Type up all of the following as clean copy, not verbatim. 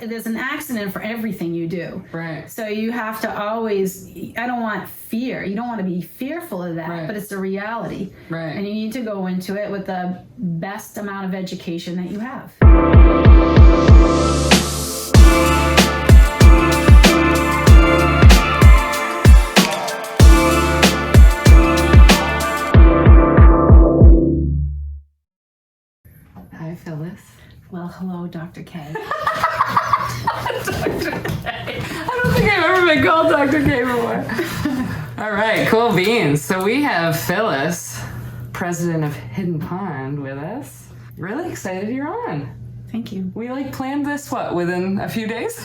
there's an accident for everything you do. Right. So you have to always, I don't want fear. You don't want to be fearful of that, Right. but it's a reality. Right. And you need to go into it with the best amount of education that you have. Hi, Phyllis. Well, hello, Dr. K. Dr. K. I don't think I've ever been called Dr. K before. All right, cool beans. So we have Phyllis, president of Hidden Pond, with us. Really excited you're on. Thank you. We planned this, within a few days?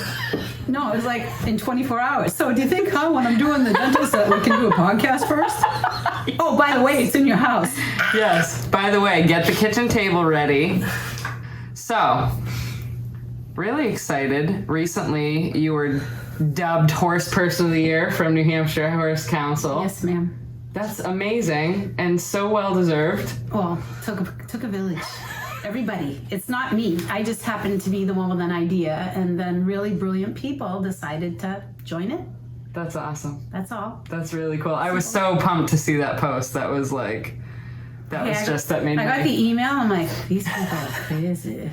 No, it was like in 24 hours. So do you think, when I'm doing the dentist that we can do a podcast first? Oh, by the way, it's in your house. Yes. By the way, get the kitchen table ready. So, really excited. Recently, you were dubbed Horse Person of the Year from New Hampshire Horse Council. Yes, ma'am. That's amazing and so well deserved. Well, took a village. Everybody. It's not me. I just happened to be the one with an idea, and then really brilliant people decided to join it. That's awesome. That's all. That's really cool. I was so pumped to see that post. That was like, that made me. I got the email. I'm like, these people are crazy.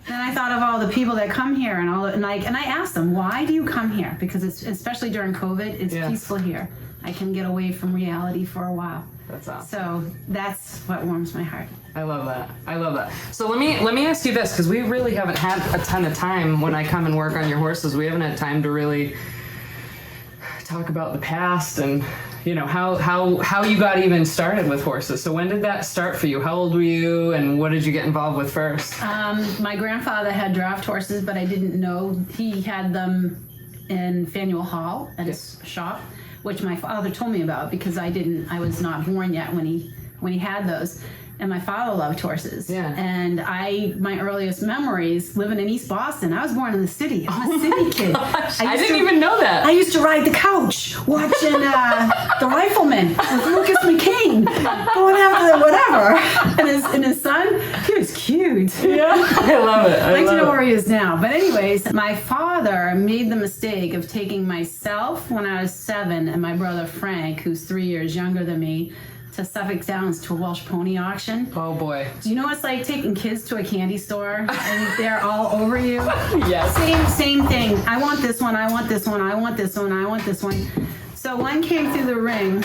Then I thought of all the people that come here, and I asked them, why do you come here? Because it's, especially during COVID, it's peaceful here. I can get away from reality for a while. That's awesome. So that's what warms my heart. I love that. So let me ask you this, because we really haven't had a ton of time when I come and work on your horses. We haven't had time to really talk about the past and how you got even started with horses. So when did that start for you? How old were you, and what did you get involved with first? My grandfather had draft horses, but I didn't know he had them in Faneuil Hall at his shop, which my father told me about because I was not born yet when he had those. And my father loved horses. Yeah. And my earliest memories living in East Boston. I was born in the city. I'm a city kid. I didn't even know that. I used to ride the couch watching The Rifleman with Lucas McCain going after whatever. And his son, he was cute. Yeah. I love it. I'd like to know where he is now. But anyways, my father made the mistake of taking myself when I was 7 and my brother Frank, who's 3 years younger than me, to Suffolk Downs to a Welsh pony auction. Oh boy. Do you know what it's like taking kids to a candy store and they're all over you? Yes. Same thing. I want this one, I want this one, I want this one, I want this one. So one came through the ring.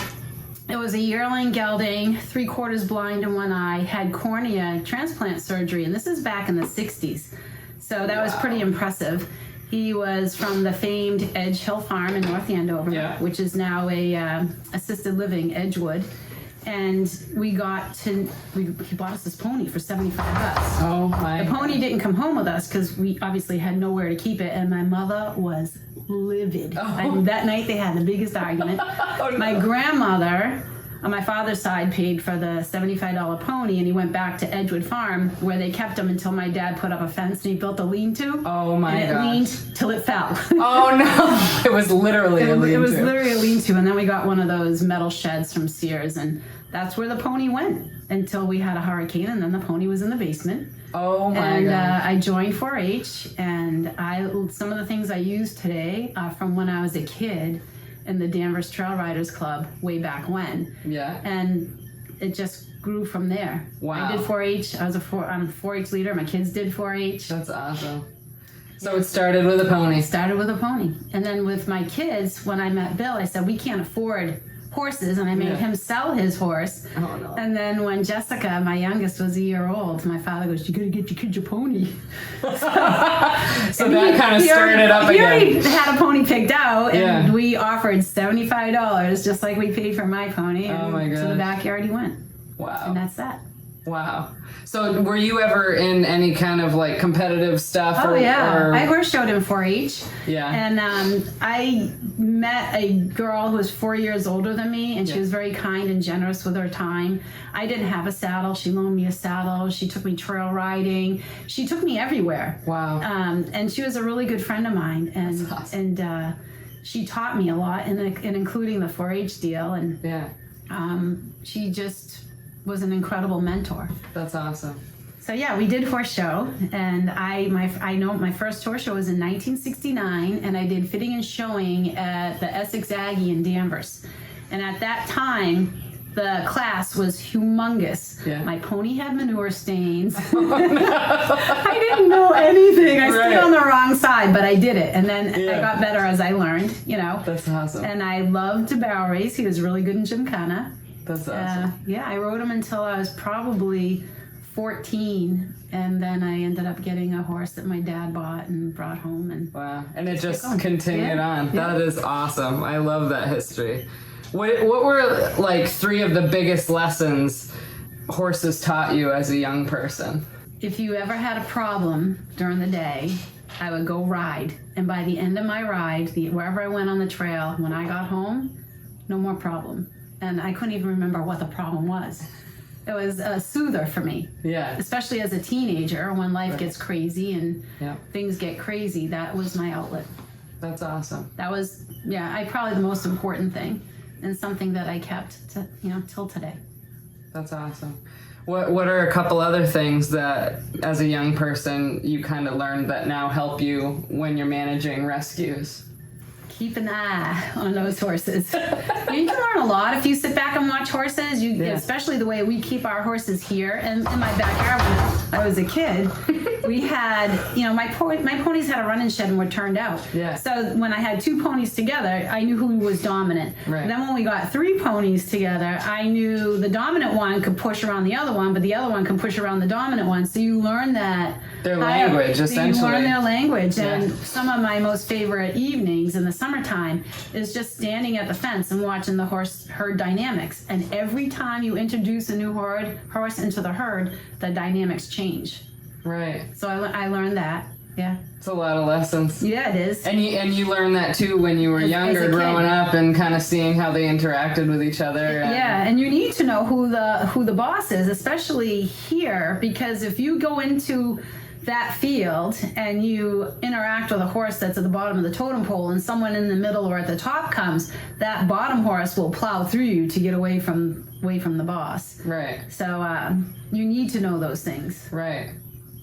It was a yearling gelding, 3/4 blind in one eye, had cornea transplant surgery, and this is back in the 60s. So that was pretty impressive. He was from the famed Edge Hill Farm in North Andover, which is now a assisted living, Edgewood. And he bought us this pony for $75. Oh my! The pony didn't come home with us because we obviously had nowhere to keep it, and my mother was livid. Oh. That night they had the biggest argument. Oh, no. My grandmother on my father's side paid for the $75 pony, and he went back to Edgewood Farm where they kept him until my dad put up a fence and he built a lean-to. Oh my god! And it leaned till it fell. Oh no! It was literally a lean-to. It was literally a lean-to, and then we got one of those metal sheds from Sears, and that's where the pony went until we had a hurricane, and then the pony was in the basement. Oh my god! And I joined 4-H, and some of the things I use today from when I was a kid in the Danvers Trail Riders Club way back when. Yeah. And it just grew from there. Wow. I did 4-H. I'm a 4-H leader. My kids did 4-H. That's awesome. So it started with a pony. Started with a pony. And then with my kids, when I met Bill, I said, we can't afford horses, and I made him sell his horse. Oh, no. And then when Jessica, my youngest, was a year old, my father goes, you gotta get your kids a pony. So that kind of stirred it up again. He already had a pony picked out, and we offered $75, just like we paid for my pony. And my god! To the backyard he went. Wow. And that's that. Wow. So were you ever in any kind of like competitive stuff? Oh, yeah. I horse showed in 4-H. Yeah. And I met a girl who was 4 years older than me, and she was very kind and generous with her time. I didn't have a saddle. She loaned me a saddle. She took me trail riding. She took me everywhere. Wow. And she was a really good friend of mine. And that's awesome. And she taught me a lot, and including the 4-H deal. And she just was an incredible mentor. That's awesome. So yeah, we did horse show, and I know my first horse show was in 1969, and I did fitting and showing at the Essex Aggie in Danvers. And at that time, the class was humongous. Yeah. My pony had manure stains. Oh, no. I didn't know anything. I stood on the wrong side, but I did it. And then I got better as I learned, you know. That's awesome. And I loved to barrel race. He was really good in gymkhana. That's awesome. Yeah, I rode him until I was probably 14, and then I ended up getting a horse that my dad bought and brought home. And wow, and it just continued on. Yeah. That is awesome. I love that history. What were like 3 of the biggest lessons horses taught you as a young person? If you ever had a problem during the day, I would go ride, and by the end of my ride, wherever I went on the trail, when I got home, no more problem. And I couldn't even remember what the problem was. It was a soother for me. Yeah. Especially as a teenager, when life gets crazy and Yeah. things get crazy, that was my outlet. That's awesome. That was, probably the most important thing, and something that I kept till today. That's awesome. What are a couple other things that, as a young person, you kind of learned that now help you when you're managing rescues? Keep an eye on those horses. You can learn a lot if you sit back and watch horses. Especially the way we keep our horses here. And in my backyard, when I was a kid, we had, my ponies had a running shed and were turned out. Yeah. So when I had 2 ponies together, I knew who was dominant. Right. And then when we got 3 ponies together, I knew the dominant one could push around the other one, but the other one can push around the dominant one. So you learn that. Their language, essentially. You learn their language. Yeah. And some of my most favorite evenings in the summertime is just standing at the fence and watching the horse herd dynamics. And every time you introduce a new horse into the herd, the dynamics change. Right. So I learned that. Yeah. It's a lot of lessons. Yeah, it is. And you learned that too when you were younger, as a growing kid. up and kind of seeing how they interacted with each other. Yeah, and you need to know who the boss is, especially here, because if you go into that field and you interact with a horse that's at the bottom of the totem pole and someone in the middle or at the top comes, that bottom horse will plow through you to get away from the boss. Right. So you need to know those things. Right.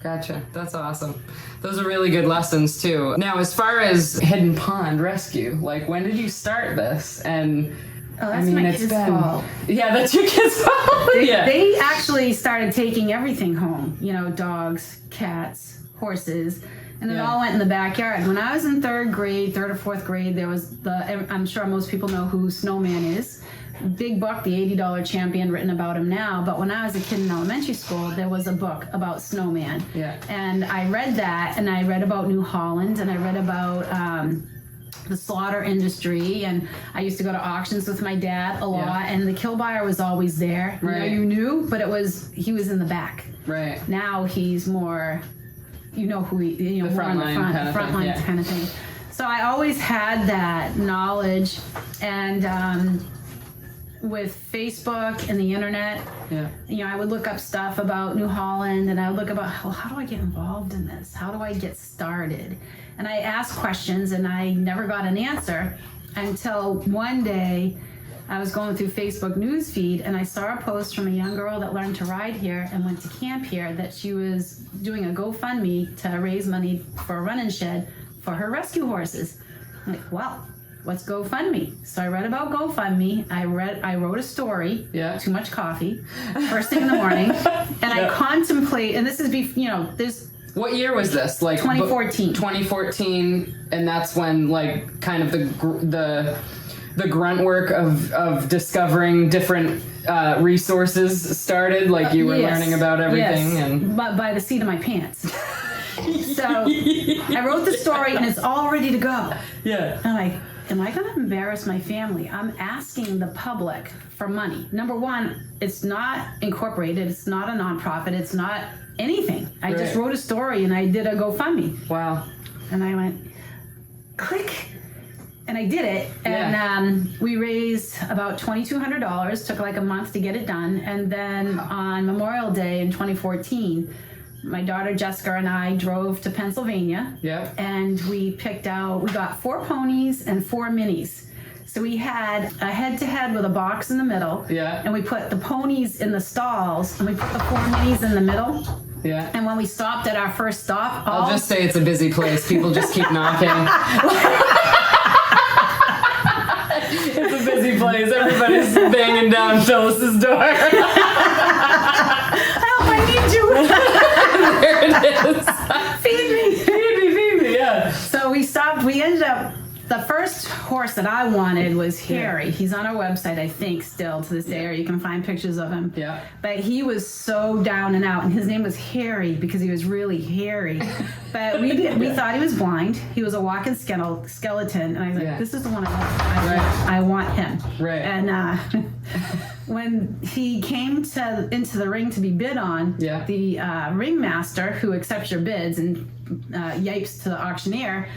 Gotcha. That's awesome. Those are really good lessons too. Now, as far as Hidden Pond Rescue, like when did you start this? And Oh, that's my kids' fault. Yeah, that's your kids' fault. They actually started taking everything home. Dogs, cats, horses, and it all went in the backyard. When I was in 3rd or 4th grade, there was I'm sure most people know who Snowman is. Big Buck, the $80 champion, written about him now. But when I was a kid in elementary school, there was a book about Snowman. Yeah. And I read that, and I read about New Holland, and I read about the slaughter industry, and I used to go to auctions with my dad a lot, and the kill buyer was always there. Right. You knew, but he was in the back. Right. Now he's more, who he, the more on the front line kind of thing. So I always had that knowledge, and with Facebook and the internet, I would look up stuff about New Holland, and I would look about how do I get involved in this? How do I get started? And I asked questions, and I never got an answer until one day I was going through Facebook newsfeed, and I saw a post from a young girl that learned to ride here and went to camp here, that she was doing a GoFundMe to raise money for a running shed for her rescue horses. I'm like, wow, what's GoFundMe? So I read about GoFundMe. I wrote a story. Yeah. Too much coffee. First thing in the morning, and I contemplate. And this is there's. What year was this? Like 2014. 2014, and that's when like kind of the grunt work of discovering different resources started. Like you were learning about everything, and but by the seat of my pants. So I wrote the story, and it's all ready to go. Yeah. I'm like, am I going to embarrass my family? I'm asking the public for money. Number one, it's not incorporated. It's not a nonprofit. It's not anything. I just wrote a story, and I did a GoFundMe. Wow. And I went, click. And I did it. And we raised about $2,200. Took like a month to get it done. And then on Memorial Day in 2014, my daughter Jessica and I drove to Pennsylvania. Yeah. And we got 4 ponies and 4 minis. So we had a head-to-head with a box in the middle. Yeah. And we put the ponies in the stalls, and we put the 4 minis in the middle. Yeah. And when we stopped at our first stop, I'll just say it's a busy place. People just keep knocking. It's a busy place. Everybody's banging down Phyllis's door. help, I need you. There it is. Feed me. Feed me, yeah. So we stopped. We ended up, the first horse that I wanted was Harry. He's on our website, I think, still to this day, or you can find pictures of him. Yeah. But he was so down and out, and his name was Harry because he was really hairy. But we thought he was blind. He was a walking skeleton, and I was like, this is the one I want. I want him. Right. And when he came into the ring to be bid on, the ringmaster who accepts your bids and yipes to the auctioneer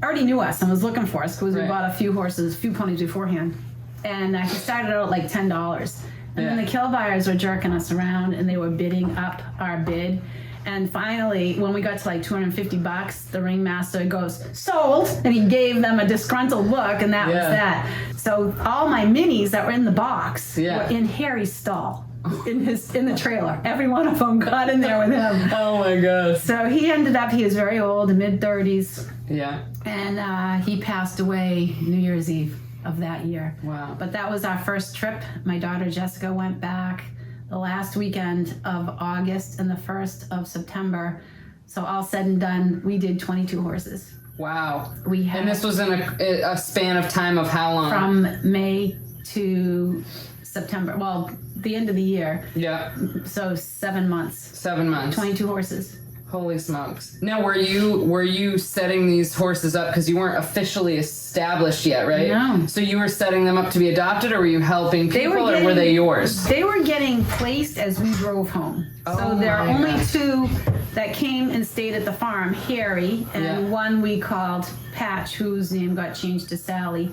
already knew us and was looking for us because we bought a few ponies beforehand. And he started out like $10. And then the kill buyers were jerking us around and they were bidding up our bid. And finally, when we got to like $250, the ringmaster goes, sold! And he gave them a disgruntled look, and that was that. So all my minis that were in the box were in Harry's stall. In the trailer. Every one of them got in there with him. Oh my gosh. So he was very old, mid-30s. Yeah. And he passed away New Year's Eve of that year. Wow. But that was our first trip. My daughter Jessica went back the last weekend of August and the 1st of September. So all said and done, we did 22 horses. Wow. And this was in a span of time of how long? From May to September. Well, the end of the year. Yeah. So 7 months. 7 months. 22 horses. Holy smokes. Now, were you setting these horses up because you weren't officially established yet, right? No. So you were setting them up to be adopted, or were you helping people, or were they yours? They were getting placed as we drove home. So there are only two that came and stayed at the farm, Harry, and one we called Patch, whose name got changed to Sally.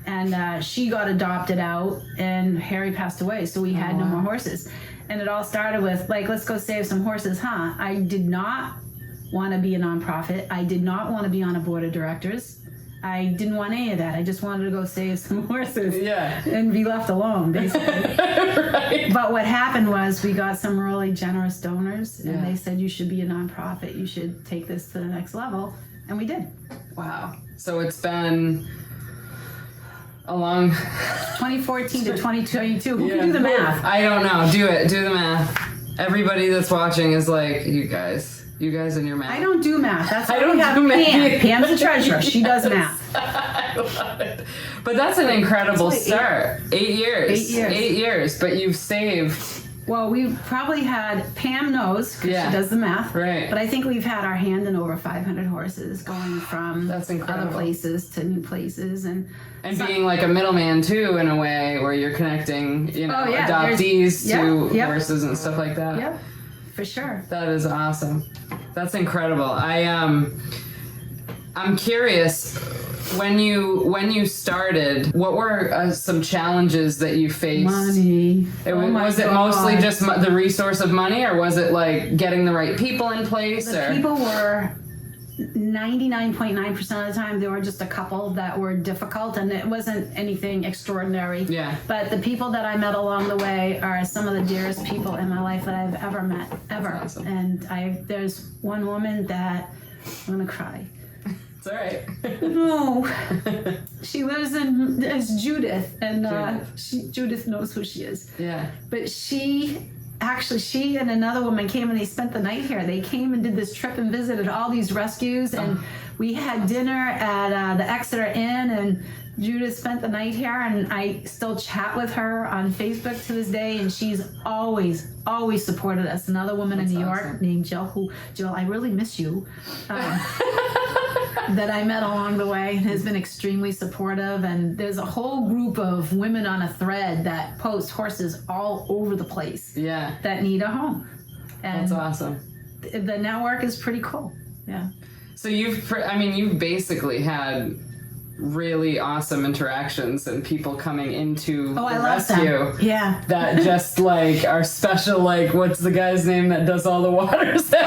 And she got adopted out, and Harry passed away, so we had no more horses. And it all started with, like, let's go save some horses, huh? I did not want to be a nonprofit. I did not want to be on a board of directors. I didn't want any of that. I just wanted to go save some horses and be left alone, basically. Right. But what happened was we got some really generous donors, and they said, you should be a nonprofit. You should take this to the next level. And we did. Wow. So it's been along 2014 to 2022. Who can do the math? I don't know. Do it. Do the math. Everybody that's watching is like, you guys and your math. I don't do math. That's why I don't we have do math. Pam. Pam's the treasurer. She does math. I love it. But that's an incredible start. 8 years. 8 years. 8 years. But you've saved. Well, we probably had, Pam knows because she does the math. Right. But I think we've had our hand in over 500 horses going from That's incredible. other places to new places. And being like a middleman too, in a way, where you're connecting, adoptees to horses and stuff like that. Yep, for sure. That is awesome. That's incredible. I'm curious, when you started, what were some challenges that you faced? Money. Was it mostly just the resource of money, or was it like getting the right people in place? The people were 99.9% of the time, there were just a couple that were difficult, and it wasn't anything extraordinary. Yeah. But the people that I met along the way are some of the dearest people in my life that I've ever met, ever. That's awesome. And there's one woman that I'm gonna cry. It's all right. No, she lives as Judith, and Judith knows who she is. Yeah. But she and another woman came and they spent the night here. They came and did this trip and visited all these rescues, and we had dinner at the Exeter Inn, and Judith spent the night here, and I still chat with her on Facebook to this day, and she's always supported us. Another woman in New York named Jill, I really miss you, that I met along the way, and has been extremely supportive. And there's a whole group of women on a thread that post horses all over the place that need a home. And that's awesome. The network is pretty cool. Yeah. So you've basically had really awesome interactions and people coming into the rescue. Them. Yeah. That just like are special, like what's the guy's name that does all the waters? Like,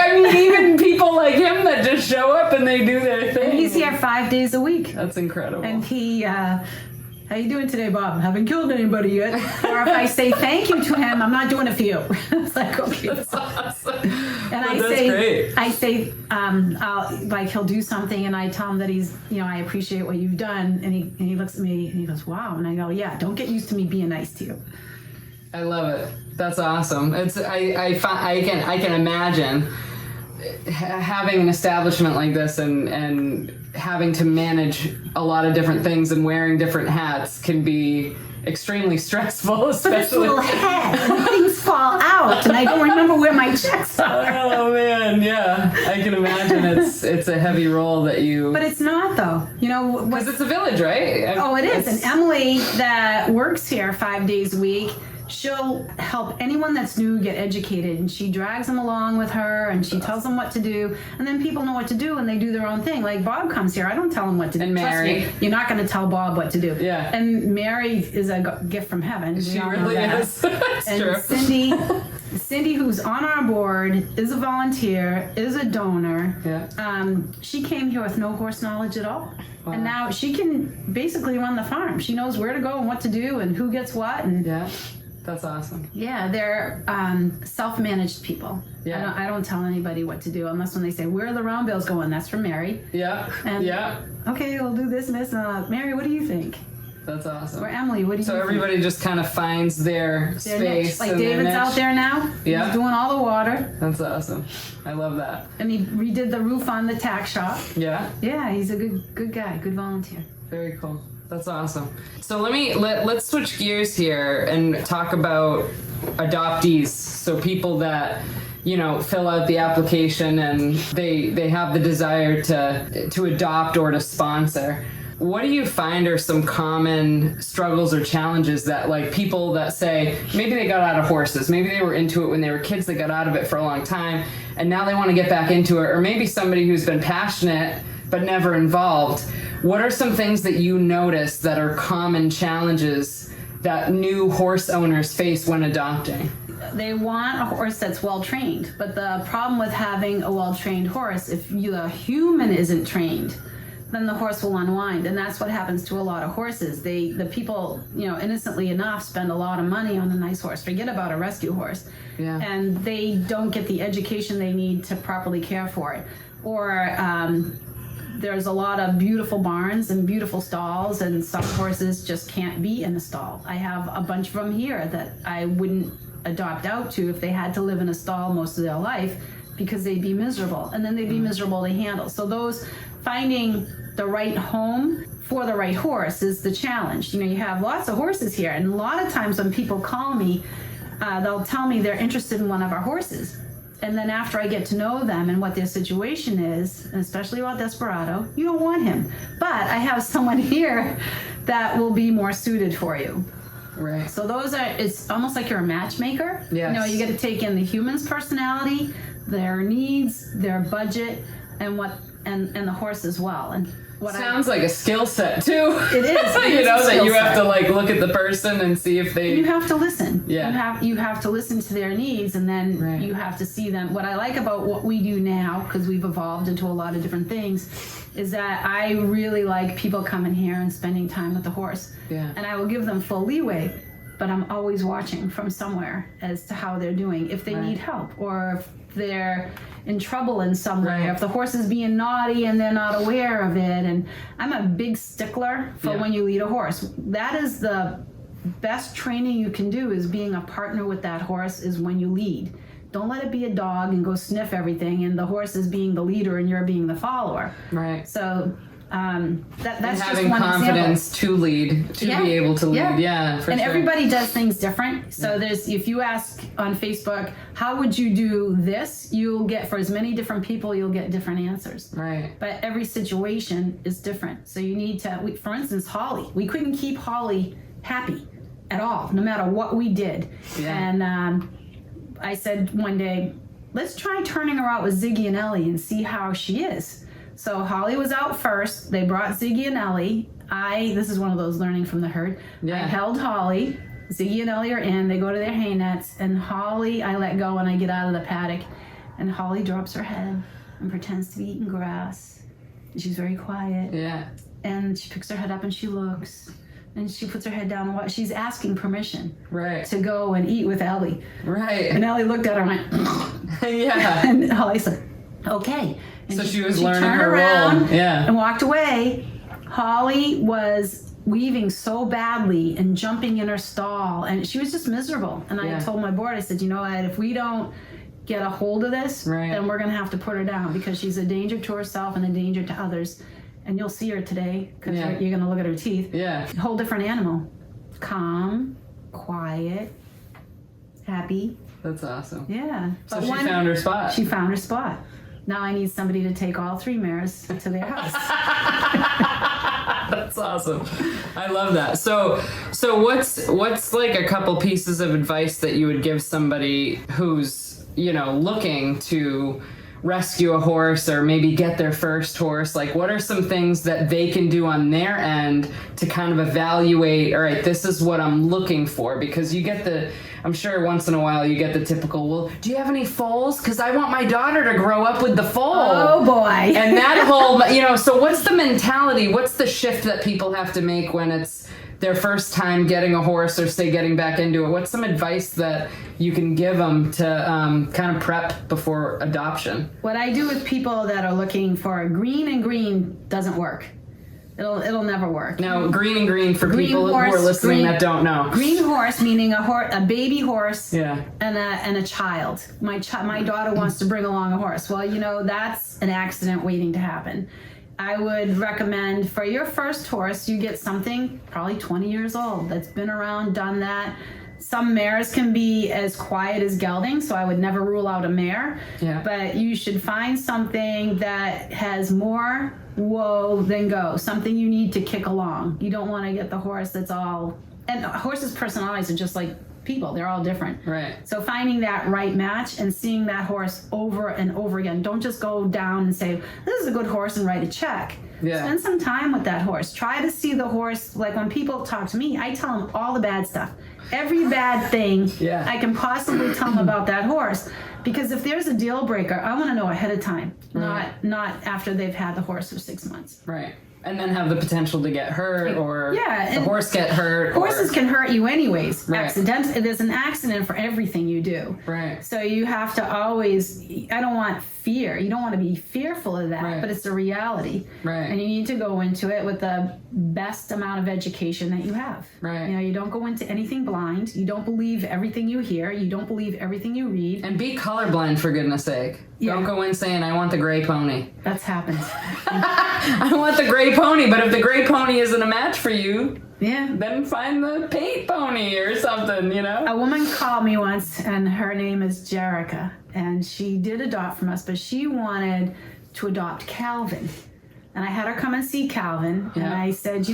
I mean, even people like him that just show up and they do their thing. And he's here 5 days a week. That's incredible. And he how you doing today, Bob? Haven't killed anybody yet. Or if I say thank you to him, I'm not doing it for you. It's like, okay. That's awesome. And Well, that's great. I say, like he'll do something, and I tell him that he's, I appreciate what you've done, and he looks at me and he goes, wow, and I go, yeah, don't get used to me being nice to you. I love it. That's awesome. I can imagine having an establishment like this and having to manage a lot of different things and wearing different hats can be extremely stressful, especially. But it's a little head, and things fall out, and I don't remember where my checks are. Oh man, yeah, I can imagine it's a heavy role that you. But it's not though, because it's a village, right? Oh, it is. And Emily, that works here 5 days a week, she'll help anyone that's new get educated, and she drags them along with her, and she tells them what to do, and then people know what to do and they do their own thing. Like Bob comes here, I don't tell him what to do. And Mary. Trust me, you're not going to tell Bob what to do. Yeah. And Mary is a gift from heaven. She really is. It's and true. Cindy, who's on our board, is a volunteer, is a donor. Yeah. She came here with no horse knowledge at all. Wow. And now she can basically run the farm. She knows where to go and what to do and who gets what. And Yeah. That's awesome. yeah, they're self-managed people. Yeah. I don't tell anybody what to do unless when they say, where are the round bales going? That's from Mary. Yeah. And, Yeah. okay, we'll do this and this. Mary, what do you think? That's awesome. Or Emily, what do you think? So everybody just kind of finds their Their space. niche. Like and their David's niche. out there now. Yeah. He's doing all the water. That's awesome. I love that. And he redid the roof on the tack shop. Yeah. Yeah, he's a good guy, good volunteer. Very cool. That's awesome. So let's switch gears here and talk about adoptees. So people that fill out the application and they have the desire to adopt or to sponsor. What do you find are some common struggles or challenges that, like, people that say maybe they got out of horses, maybe they were into it when they were kids, they got out of it for a long time, and now they want to get back into it, or maybe somebody who's been passionate but never involved. What are some things that you notice that are common challenges that new horse owners face when adopting? They want a horse that's well trained, but the problem with having a well trained horse, if the human isn't trained, then the horse will unwind, and that's what happens to a lot of horses. The people, innocently enough, spend a lot of money on a nice horse. Forget about a rescue horse, Yeah. and they don't get the education they need to properly care for it. Or there's a lot of beautiful barns and beautiful stalls, and some horses just can't be in a stall. I have a bunch of them here that I wouldn't adopt out to if they had to live in a stall most of their life, because they'd be miserable, and then they'd be miserable to handle. So finding the right home for the right horse is the challenge. You have lots of horses here, and a lot of times when people call me, they'll tell me they're interested in one of our horses. And then after I get to know them and what their situation is, and especially about Desperado, you don't want him. But I have someone here that will be more suited for you. Right. So it's almost like you're a matchmaker. Yes. You got to take in the human's personality, their needs, their budget, and the horse as well. And Sounds like a skill set too. It is. That you have to look at the person and see if they. You have to listen. Yeah. You have to listen to their needs, and then you have to see them. What I like about what we do now, because we've evolved into a lot of different things, is that I really like people coming here and spending time with the horse. Yeah. And I will give them full leeway, but I'm always watching from somewhere as to how they're doing, if they need help, or if they're in trouble in some way, or if the horse is being naughty and they're not aware of it. And I'm a big stickler for when you lead a horse. That is the best training you can do, is being a partner with that horse, is when you lead. Don't let it be a dog and go sniff everything and the horse is being the leader and you're being the follower. Right. So that's and just having one confidence example. to lead, to be able to lead. Yeah, for and sure. everybody does things different. So if you ask on Facebook, how would you do this? You'll get, for as many different people, you'll get different answers. Right. But every situation is different. So you need to, for instance, Holly. We couldn't keep Holly happy at all, no matter what we did. Yeah. And I said one day, let's try turning her out with Ziggy and Ellie and see how she is. So Holly was out first. They brought Ziggy and Ellie. This is one of those learning from the herd. Yeah. I held Holly. Ziggy and Ellie are in. They go to their hay nets. And Holly, I let go and I get out of the paddock. And Holly drops her head and pretends to be eating grass. And she's very quiet. Yeah. And she picks her head up and she looks. And she puts her head down and watch. She's asking permission Right. to go and eat with Ellie. Right. And Ellie looked at her and went, Yeah. and Holly said, okay. And So she was learning turned her around role. Yeah. and walked away. Holly was weaving so badly and jumping in her stall, and she was just miserable. And I told my board, I said, you know what, if we don't get a hold of this, then we're going to have to put her down, because she's a danger to herself and a danger to others. And you'll see her today, because you're going to look at her teeth. Yeah. A whole different animal. Calm, quiet, happy. That's awesome. Yeah. So she found her spot. She found her spot. Now I need somebody to take all 3 mares to their house. That's awesome. I love that. So what's like a couple pieces of advice that you would give somebody who's, looking to rescue a horse or maybe get their first horse? Like, what are some things that they can do on their end to kind of evaluate, all right, this is what I'm looking for? Because you get I'm sure once in a while you get the typical, well, do you have any foals? Because I want my daughter to grow up with the foal. Oh, boy. And that whole, so what's the mentality? What's the shift that people have to make when it's their first time getting a horse or say getting back into it? What's some advice that you can give them to kind of prep before adoption? What I do with people that are looking for a green doesn't work. It'll never work. Now, green for people who are listening that don't know. Green horse meaning a baby horse and a child. My daughter wants to bring along a horse. Well, that's an accident waiting to happen. I would recommend for your first horse, you get something probably 20 years old that's been around, done that. Some mares can be as quiet as gelding, so I would never rule out a mare. Yeah. But you should find something that has more whoa than go, something you need to kick along. You don't want to get the horse that's all... And horses' personalities are just like people. They're all different. Right. So finding that right match and seeing that horse over and over again. Don't just go down and say, this is a good horse, and write a check. Yeah. Spend some time with that horse. Try to see the horse. Like when people talk to me, I tell them all the bad stuff. Every bad thing I can possibly tell them about that horse. Because if there's a deal breaker, I want to know ahead of time, not after they've had the horse for 6 months. Right. And then have the potential to get hurt or the horse get hurt. Horses can hurt you anyways. Right. There's an accident for everything you do. Right. So you have to always, I don't want fear. You don't want to be fearful of that, but it's a reality. Right. And you need to go into it with the best amount of education that you have. Right. You don't go into anything blind. You don't believe everything you hear. You don't believe everything you read. And be colorblind, for goodness sake. Yeah. Don't go in saying, I want the gray pony. That's happened. I want the gray pony, but if the gray pony isn't a match for you, then find the paint pony or something, A woman called me once, and her name is Jerica, and she did adopt from us, but she wanted to adopt Calvin. And I had her come and see Calvin, and I said,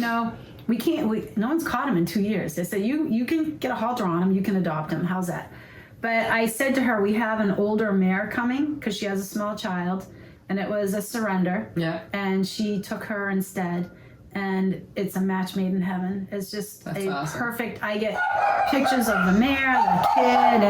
we can't, no one's caught him in 2 years. I said, you can get a halter on him, you can adopt him, how's that? But I said to her, we have an older mare coming because she has a small child, and it was a surrender. Yeah. And she took her instead, and it's a match made in heaven. It's just awesome. Perfect. I get pictures of the mare, the kid,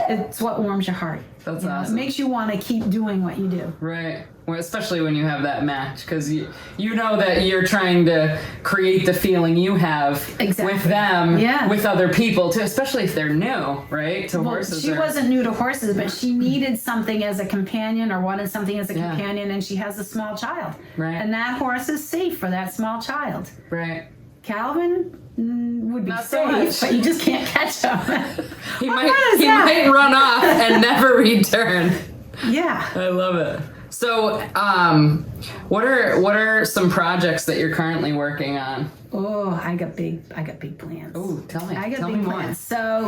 and it's what warms your heart. That's awesome. It makes you want to keep doing what you do. Right. Well, especially when you have that match, because you know that you're trying to create the feeling you have with them, with other people too, especially if they're new, right? To horses. She wasn't new to horses, but she needed something as a companion or wanted something as a companion, and she has a small child. Right. And that horse is safe for that small child. Right. Calvin would be Not so safe, much. but you just can't catch him. He might run off and never return. Yeah. I love it. So, what are some projects that you're currently working on? Oh, I got big plans. Oh, tell me. I got tell big me plans. more.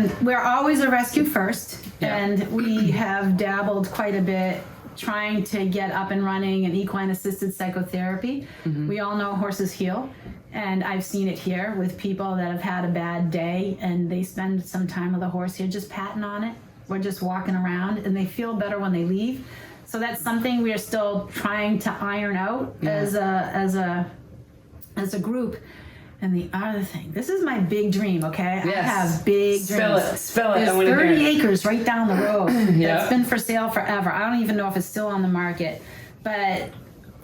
So, we're always a rescue first, and we have dabbled quite a bit trying to get up and running in equine assisted psychotherapy. Mm-hmm. We all know horses heal, and I've seen it here with people that have had a bad day, and they spend some time with a horse here just patting on it or just walking around, and they feel better when they leave. So that's something we are still trying to iron out as a group. And the other thing, this is my big dream, okay? Yes. I have big dreams. Spill it. There's 30 acres right down the road. Yeah. It's been for sale forever. I don't even know if it's still on the market. But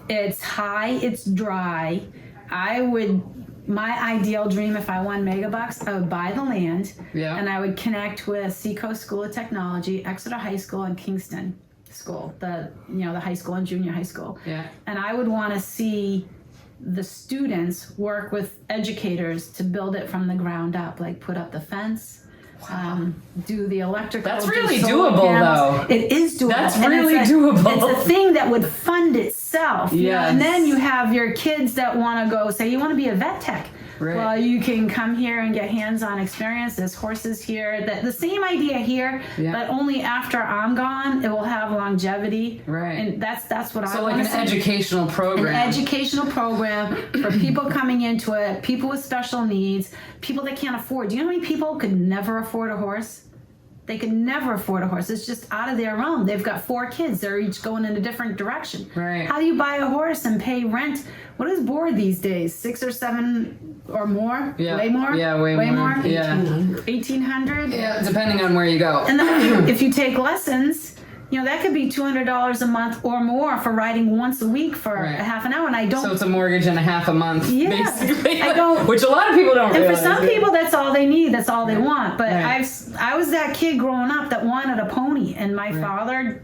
it's high, it's dry. I would my ideal dream, if I won megabucks, I would buy the land, Yeah. and I would connect with Seacoast School of Technology, Exeter High School, and Kingston School, the high school and junior high school. Yeah. And I would want to see the students work with educators to build it from the ground up, like put up the fence, do the electrical. That's do really solar doable, panels. though. It is doable. That's And really it's doable. It's a thing that would fund itself. you know? Yes. And then you have your kids that want to go, say you want to be a vet tech. Right. Well, you can come here and get hands-on experience. There's horses here. The same idea here, Yeah. but only after I'm gone, it will have longevity. Right. And that's what I So want like to an see. educational program. An educational program for people coming into it, people with special needs, people that can't afford. Do you know how many people could never afford a horse? They could never afford a horse. It's just out of their realm. They've got 4 kids. They're each going in a different direction. Right. How do you buy a horse and pay rent? What is board these days? 6 or 7 or more? Yeah. Way more? Yeah, way more. Yeah. 1,800? Yeah, depending on where you go. And then if you take lessons, that could be $200 a month or more for riding once a week for Right. a half an hour. And I don't. So it's a mortgage and a half a month, Yeah. basically. I don't- Which a lot of people don't And for realize. some people, that's all they need. That's all they want. But Right. I was that kid growing up that wanted a pony, and my father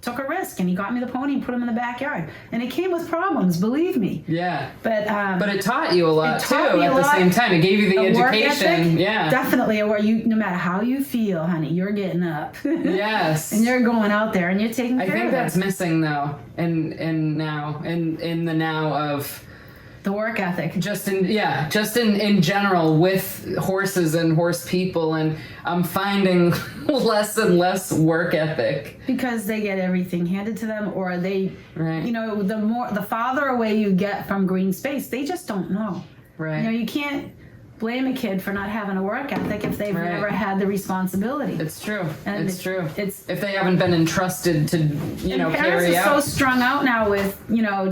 took a risk, and he got me the pony and put him in the backyard. And it came with problems, believe me. Yeah. But it taught you a lot too taught me at a the lot. same time. It gave you the a work education. ethic, Yeah. definitely. Where no matter how you feel, honey, you're getting up. Yes. And you're going out there and you're taking care I think of that's it. missing though in the now of The work ethic. just in general with horses and horse people, and I'm finding less and less work ethic. Because they get everything handed to them, or they, Right. the farther away you get from green space, they just don't know. Right. You can't blame a kid for not having a work ethic if they've Right. never had the responsibility. It's true. And It's true. It's if they haven't been entrusted to, parents carry are out. so strung out now with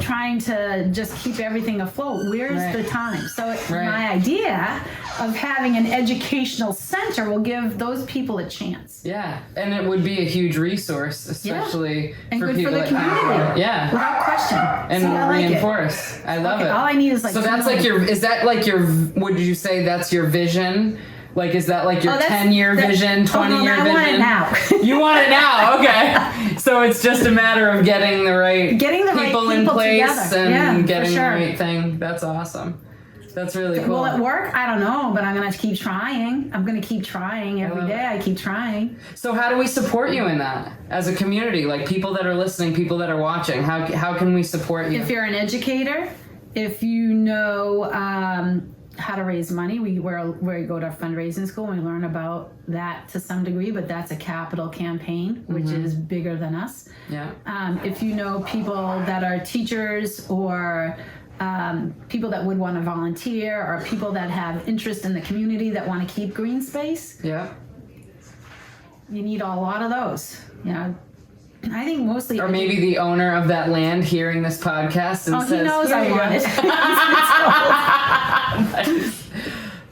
trying to just keep everything afloat. Where's Right. the time? So Right. my idea of having an educational center will give those people a chance. Yeah, and it would be a huge resource, especially And for good people for the that can't community. afford it. Yeah, Without question. and See, I like it. reinforce. I love Okay, it. all I need is like So that's like is that like your? Would you say that's your vision? Like, is that like your 10-year vision, 20-year I vision? want it now. You want it now, okay. So it's just a matter of getting the right people in place together. and Yeah, for getting sure. the right thing. That's awesome. That's really cool. Will it work? I don't know, but I'm going to keep trying. I'm going to keep trying every love day. I keep trying. So how do we support you in that as a community? Like people that are listening, people that are watching, how can we support you? If you're an educator, if you know how to raise money, we go to our fundraising school and we learn about that to some degree, but that's a capital campaign, which is bigger than us. Yeah. If you know people that are teachers or people that would want to volunteer or people that have interest in the community that want to keep green space, Yeah. you need a lot of those. I think mostly. Or maybe the owner of that land hearing this podcast and says, he knows "Here I you want go." it.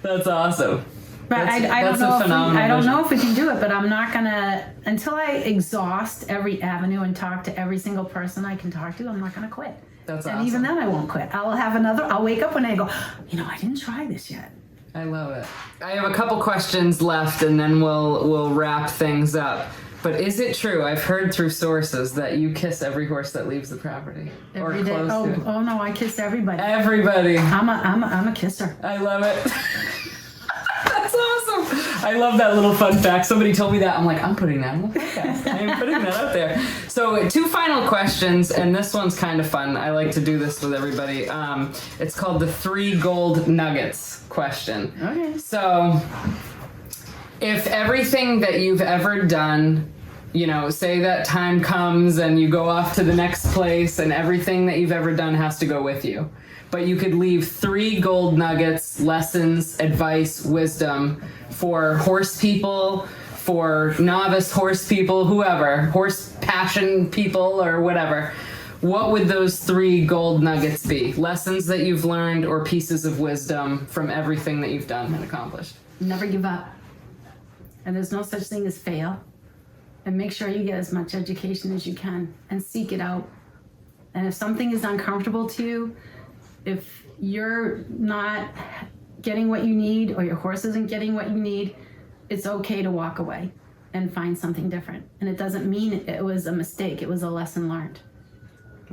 That's awesome. But I don't know if we can do it. But I'm not gonna until I exhaust every avenue and talk to every single person I can talk to. I'm not gonna quit. That's and awesome. even then, I won't quit. I'll wake up one day and go, I didn't try this yet. I love it. I have a couple questions left, and then we'll wrap things up. But is it true? I've heard through sources that you kiss every horse that leaves the property Every or day. close to it. Oh no, I kiss everybody. Everybody. I'm a kisser. I love it. That's awesome. I love that little fun fact. Somebody told me that. I'm like, I'm putting that on the podcast. I am putting that out there. So 2 final questions, and this one's kind of fun. I like to do this with everybody. It's called the 3 gold nuggets question. Okay. So if everything that you've ever done, say that time comes and you go off to the next place and everything that you've ever done has to go with you, but you could leave 3 gold nuggets, lessons, advice, wisdom for horse people, for novice horse people, whoever, horse passion people or whatever, what would those 3 gold nuggets be? Lessons that you've learned or pieces of wisdom from everything that you've done and accomplished? Never give up. And there's no such thing as fail. And make sure you get as much education as you can and seek it out. And if something is uncomfortable to you, if you're not getting what you need or your horse isn't getting what you need, it's okay to walk away and find something different. And it doesn't mean it was a mistake. It was a lesson learned.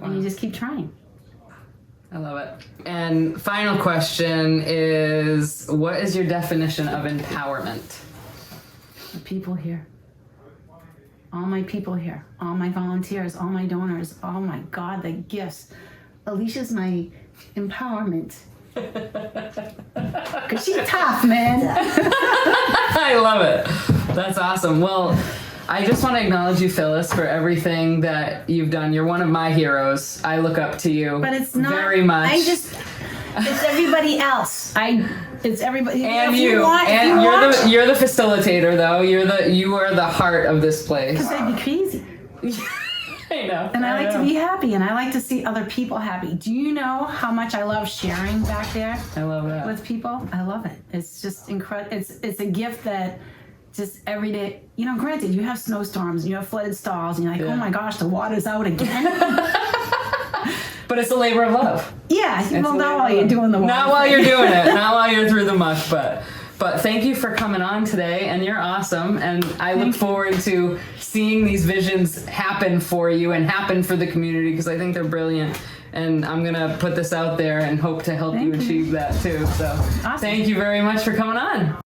And you just keep trying. I love it. And final question is, what is your definition of empowerment? The people here. All my people here. All my volunteers. All my donors. Oh my God, the gifts. Alicia's my empowerment. Because she's tough, man. I love it. That's awesome. Well, I just want to acknowledge you, Phyllis, for everything that you've done. You're one of my heroes. I look up to you But it's not very much. it's everybody else. It's everybody. And if you. want, And if you're the facilitator, though. You are the heart of this place. because I'd be crazy. I know. And I like to be happy, and I like to see other people happy. Do you know how much I love sharing back there I love that. with people? I love it. It's just incredible. It's a gift that just every day. You know, granted, you have snowstorms, and you have flooded stalls, and you're like, Yeah. oh my gosh, the water's out again. But it's a labor of love. Yeah, well, a not labor while of you're love. doing the water. Not while you're doing it. Not while you're through the muck, but thank you for coming on today, and you're awesome. And I look forward to seeing these visions happen for you and happen for the community, because I think they're brilliant. And I'm gonna put this out there and hope to help you Thank you. achieve that too. So Awesome. thank you very much for coming on.